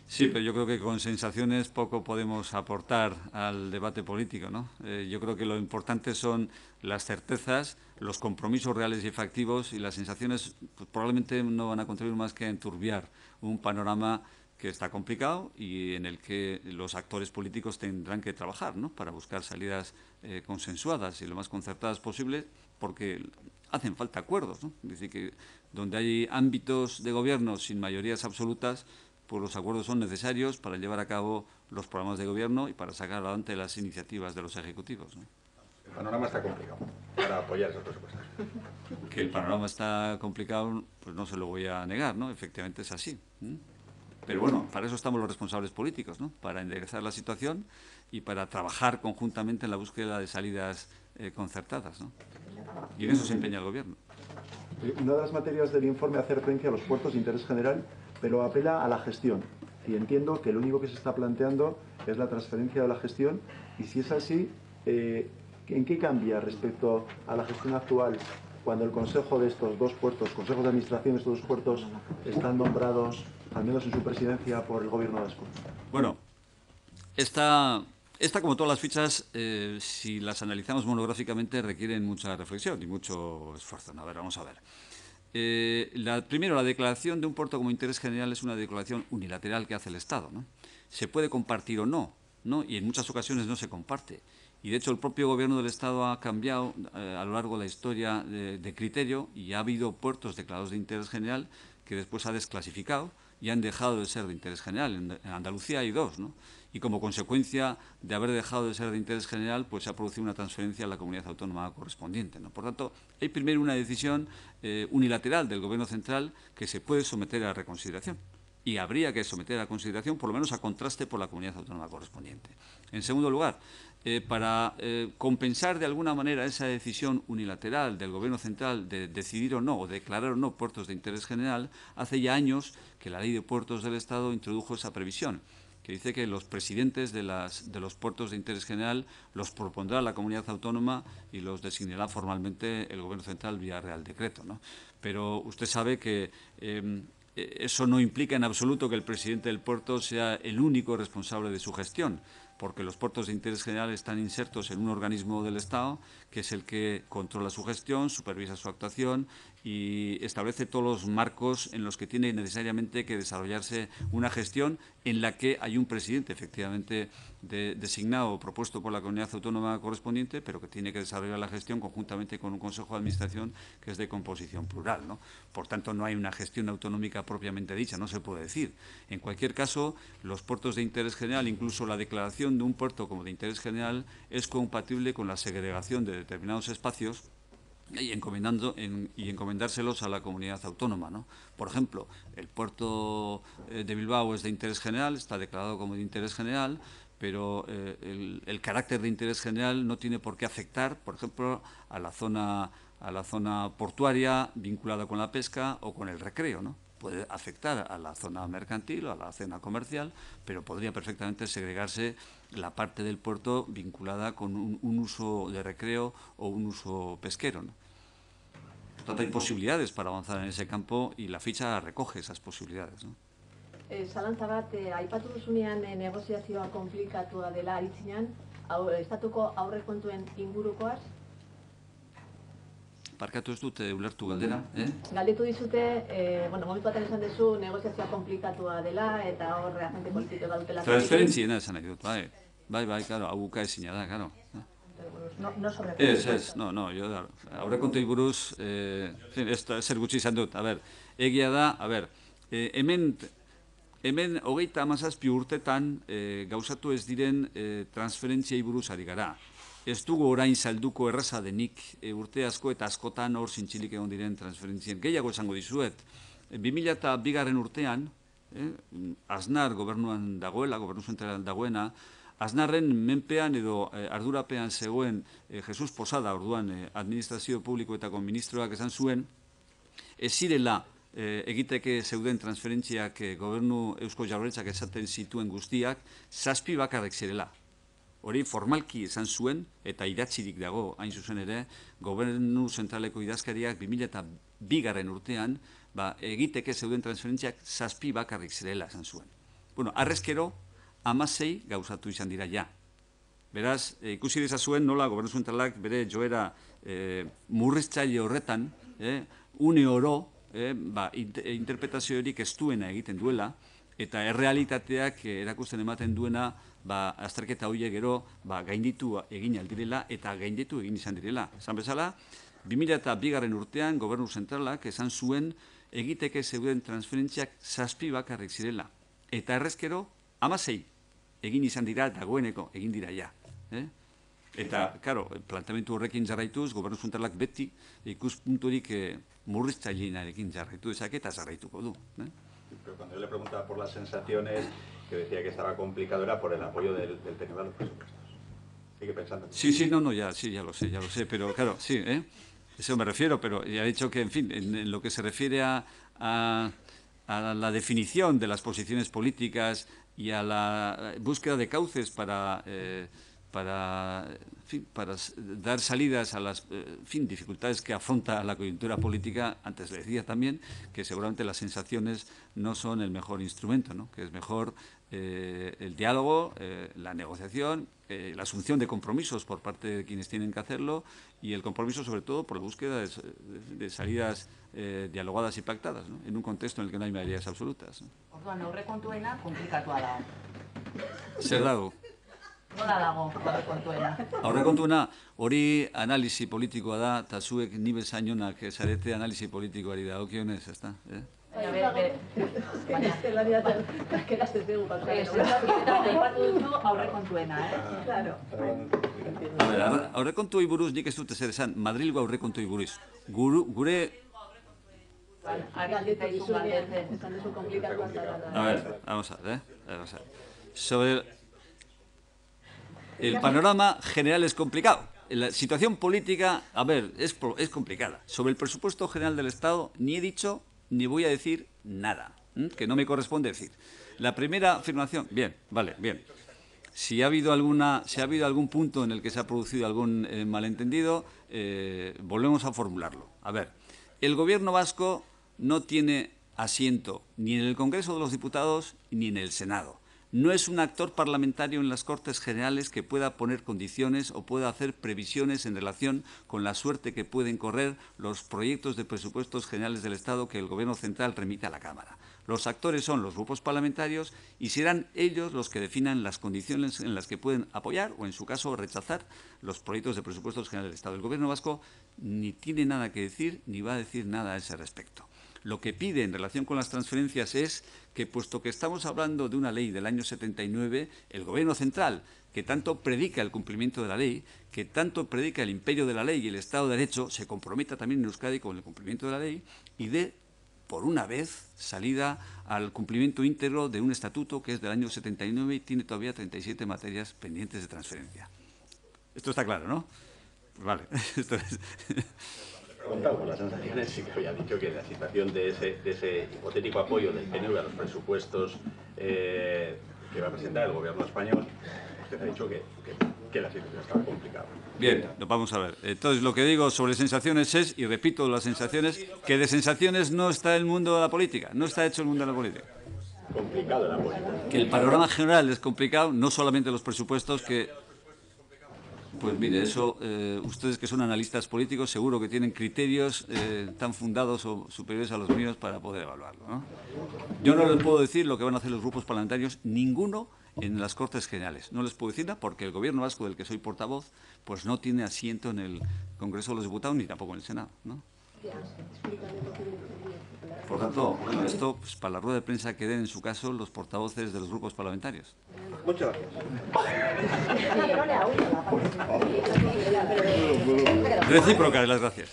[SPEAKER 1] Sí, pero yo creo que con sensaciones poco podemos aportar al debate político, ¿no? Yo creo que lo importante son las certezas, los compromisos reales y efectivos, y las sensaciones pues, probablemente no van a contribuir más que a enturbiar un panorama que está complicado y en el que los actores políticos tendrán que trabajar, ¿no? Para buscar salidas consensuadas y lo más concertadas posible, porque hacen falta acuerdos, ¿no? Es decir, que donde hay ámbitos de gobierno sin mayorías absolutas, pues los acuerdos son necesarios para llevar a cabo los programas de gobierno y para sacar adelante las iniciativas de los ejecutivos, ¿no?
[SPEAKER 9] El panorama está complicado para apoyar esos presupuestos.
[SPEAKER 1] Que el panorama está complicado, pues no se lo voy a negar, ¿no? Efectivamente es así. Pero bueno, para eso estamos los responsables políticos, ¿no? Para enderezar la situación y para trabajar conjuntamente en la búsqueda de salidas concertadas, ¿no? Y en eso se empeña el Gobierno.
[SPEAKER 4] Una de las materias del informe hace referencia a los puertos de interés general, pero apela a la gestión. Y entiendo que lo único que se está planteando es la transferencia de la gestión. Y si es así, ¿en qué cambia respecto a la gestión actual cuando el consejo de estos dos puertos, consejos de administración de estos dos puertos, están nombrados, al menos en su presidencia, por el gobierno vasco?
[SPEAKER 1] Bueno, esta como todas las fichas, si las analizamos monográficamente, requieren mucha reflexión y mucho esfuerzo. A ver, vamos a ver. Primero, la declaración de un puerto como interés general es una declaración unilateral que hace el Estado, ¿no? Se puede compartir o no, y en muchas ocasiones no se comparte. Y, de hecho, el propio Gobierno del Estado ha cambiado a lo largo de la historia de criterio y ha habido puertos declarados de interés general que después ha desclasificado y han dejado de ser de interés general. En Andalucía hay dos, ¿no? Y como consecuencia de haber dejado de ser de interés general, pues se ha producido una transferencia a la comunidad autónoma correspondiente, ¿no? Por tanto, hay primero una decisión unilateral del Gobierno central que se puede someter a reconsideración. Y habría que someter a consideración, por lo menos a contraste, por la comunidad autónoma correspondiente. En segundo lugar, para compensar de alguna manera esa decisión unilateral del Gobierno central de decidir o no, o declarar o no puertos de interés general, hace ya años que la Ley de Puertos del Estado introdujo esa previsión, que dice que los presidentes de los puertos de interés general los propondrá la comunidad autónoma y los designará formalmente el Gobierno central vía Real Decreto, ¿no? Pero usted sabe que eso no implica en absoluto que el presidente del puerto sea el único responsable de su gestión, porque los puertos de interés general están insertos en un organismo del Estado que es el que controla su gestión, supervisa su actuación y establece todos los marcos en los que tiene necesariamente que desarrollarse una gestión en la que hay un presidente efectivamente designado o propuesto por la comunidad autónoma correspondiente, pero que tiene que desarrollar la gestión conjuntamente con un consejo de administración que es de composición plural, ¿no? Por tanto, no hay una gestión autonómica propiamente dicha, no se puede decir. En cualquier caso, los puertos de interés general, incluso la declaración de un puerto como de interés general, es compatible con la segregación de determinados espacios y encomendárselos a la comunidad autónoma, ¿no? Por ejemplo, el puerto de Bilbao es de interés general, está declarado como de interés general, pero el carácter de interés general no tiene por qué afectar, por ejemplo, a la zona portuaria vinculada con la pesca o con el recreo, ¿no? Puede afectar a la zona mercantil o a la zona comercial, pero podría perfectamente segregarse la parte del puerto vinculada con un uso de recreo o un uso pesquero, ¿no? Por tanto, hay posibilidades para avanzar en ese campo y la ficha recoge esas posibilidades, ¿no?
[SPEAKER 5] Zalantza bat, aipatu duzunean negoziazioa konplikatua dela aritzinean, estatuko aurrekontuen ingurukoaz?
[SPEAKER 1] Parkatu ez dut ulertu galdera,
[SPEAKER 5] Galdetu dizute, momentu batean esan duzu negoziazioa konplikatua dela eta hor agente politiko daudela.
[SPEAKER 1] Transferentziena esan nahi dut, bai, claro, hau buka ezina da, claro.
[SPEAKER 7] No sobre
[SPEAKER 1] no, aurrekontui buruz, zer gutxi izan dut, egia da, hemen 37 urtetan gauzatu ez diren transferentziei buruz ari gara. Ez dugu orain salduko erraza denik urte asko eta askotan hor zintzilik egon diren transferentzien. Gehiago esango dizuet, 2002 urtean, Aznar gobernuan dagoela, gobernu zentralan dagoena, Aznarren menpean edo ardurapean zegoen Jesus Posada, orduan administrazio publikoetako ministroak esan zuen, ez zirela egiteke zeuden transferentziak gobernu Eusko Jaurlaritzak esaten zituen guztiak, 7 bakarrik zirela. Hori formalki esan zuen, eta idatzirik dago hain zuzen ere, gobernu zentraleko idazkariak 2002 urtean, egiteke zeuden transferentziak 7 bakarrik zirela esan zuen. Bueno, arrezkero, 16 gauzatu izan dira ja. Beraz, ikusi dezazuen nola gobernu zentralak bere joera murriztzaile horretan, une oro, interpretaziorik ez duena egiten duela, eta errealitateak erakusten ematen duena azterketa horiek gero gainditu egin aldirela eta gainditu egin izan direla. Esan bezala, 2002 urtean gobernu zentralak esan zuen egiteke zeuden transferentziak 7 bakarrik zirela. Eta errezkero, 16 egin izan dira dagoeneko egin dira ja. Eta, karo, planteamentu horrekin jarraituz, gobernu zentralak beti ikuspunturik murriztzailearekin jarraitu dezake eta jarraituko du.
[SPEAKER 9] Pero cuando yo le preguntaba por las sensaciones, que decía que estaba complicado, era por el apoyo del PNV a los presupuestos. ¿Sigue pensando?
[SPEAKER 1] Sí, ya lo sé, pero claro, sí, eso me refiero, pero ya he dicho que, en fin, en lo que se refiere a la definición de las posiciones políticas y a la búsqueda de cauces para dar salidas a las dificultades que afronta la coyuntura política. Antes le decía también que seguramente las sensaciones no son el mejor instrumento, ¿no? Que es mejor el diálogo, la negociación, la asunción de compromisos por parte de quienes tienen que hacerlo y el compromiso sobre todo por la búsqueda de salidas dialogadas y pactadas, ¿no? En un contexto en el que no hay mayorías absolutas, ¿no?
[SPEAKER 8] Orduan, aurrekontuena konplikatua dago.
[SPEAKER 1] Zer dago?
[SPEAKER 8] Nola dago aurrekontuena?
[SPEAKER 1] Aurrekontuena hori analisi politikoa da, eta zuek ni bezain onak zarete analisi politikoari dagokionez, ezta? Aurrekontuei buruz nik ez dut ezer esan, Madrilgo aurrekontuei buruz. Gure... A ver, vamos a ver. Sobre el panorama general es complicado. La situación política, a ver, es complicada. Sobre el presupuesto general del Estado ni he dicho ni voy a decir nada, que no me corresponde decir. La primera afirmación, bien. Si ha habido algún punto en el que se ha producido algún malentendido, volvemos a formularlo. A ver, el Gobierno vasco no tiene asiento ni en el Congreso de los Diputados ni en el Senado. No es un actor parlamentario en las Cortes Generales que pueda poner condiciones o pueda hacer previsiones en relación con la suerte que pueden correr los proyectos de presupuestos generales del Estado que el Gobierno central remite a la Cámara. Los actores son los grupos parlamentarios y serán ellos los que definan las condiciones en las que pueden apoyar o, en su caso, rechazar los proyectos de presupuestos generales del Estado. El Gobierno vasco ni tiene nada que decir ni va a decir nada a ese respecto. Lo que pide en relación con las transferencias es que, puesto que estamos hablando de una ley del año 79, el Gobierno central, que tanto predica el cumplimiento de la ley, que tanto predica el imperio de la ley y el Estado de Derecho, se comprometa también en Euskadi con el cumplimiento de la ley y dé, por una vez, salida al cumplimiento íntegro de un estatuto que es del año 79 y tiene todavía 37 materias pendientes de transferencia. Esto está claro, ¿no? Vale, esto es...
[SPEAKER 9] Preguntado por las sensaciones, sí que había dicho que la situación de ese hipotético apoyo del PNV a los presupuestos que va a presentar el Gobierno español, usted ha dicho que la situación estaba complicada.
[SPEAKER 1] Bien, vamos a ver. Entonces, lo que digo sobre sensaciones es, y repito las sensaciones, que de sensaciones no está el mundo de la política, no está hecho el mundo de la política.
[SPEAKER 9] Complicado la política.
[SPEAKER 1] Que el panorama general es complicado, no solamente los presupuestos que... Pues mire, eso, ustedes que son analistas políticos seguro que tienen criterios tan fundados o superiores a los míos para poder evaluarlo, ¿no? Yo no les puedo decir lo que van a hacer los grupos parlamentarios, ninguno en las Cortes Generales. No les puedo decir nada porque el Gobierno vasco, del que soy portavoz, pues no tiene asiento en el Congreso de los Diputados ni tampoco en el Senado, ¿no? Por tanto, bueno, esto pues, para la rueda de prensa que den en su caso los portavoces de los grupos parlamentarios.
[SPEAKER 2] Muchas gracias.
[SPEAKER 1] Recíprocas las gracias.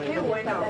[SPEAKER 7] Qué bueno.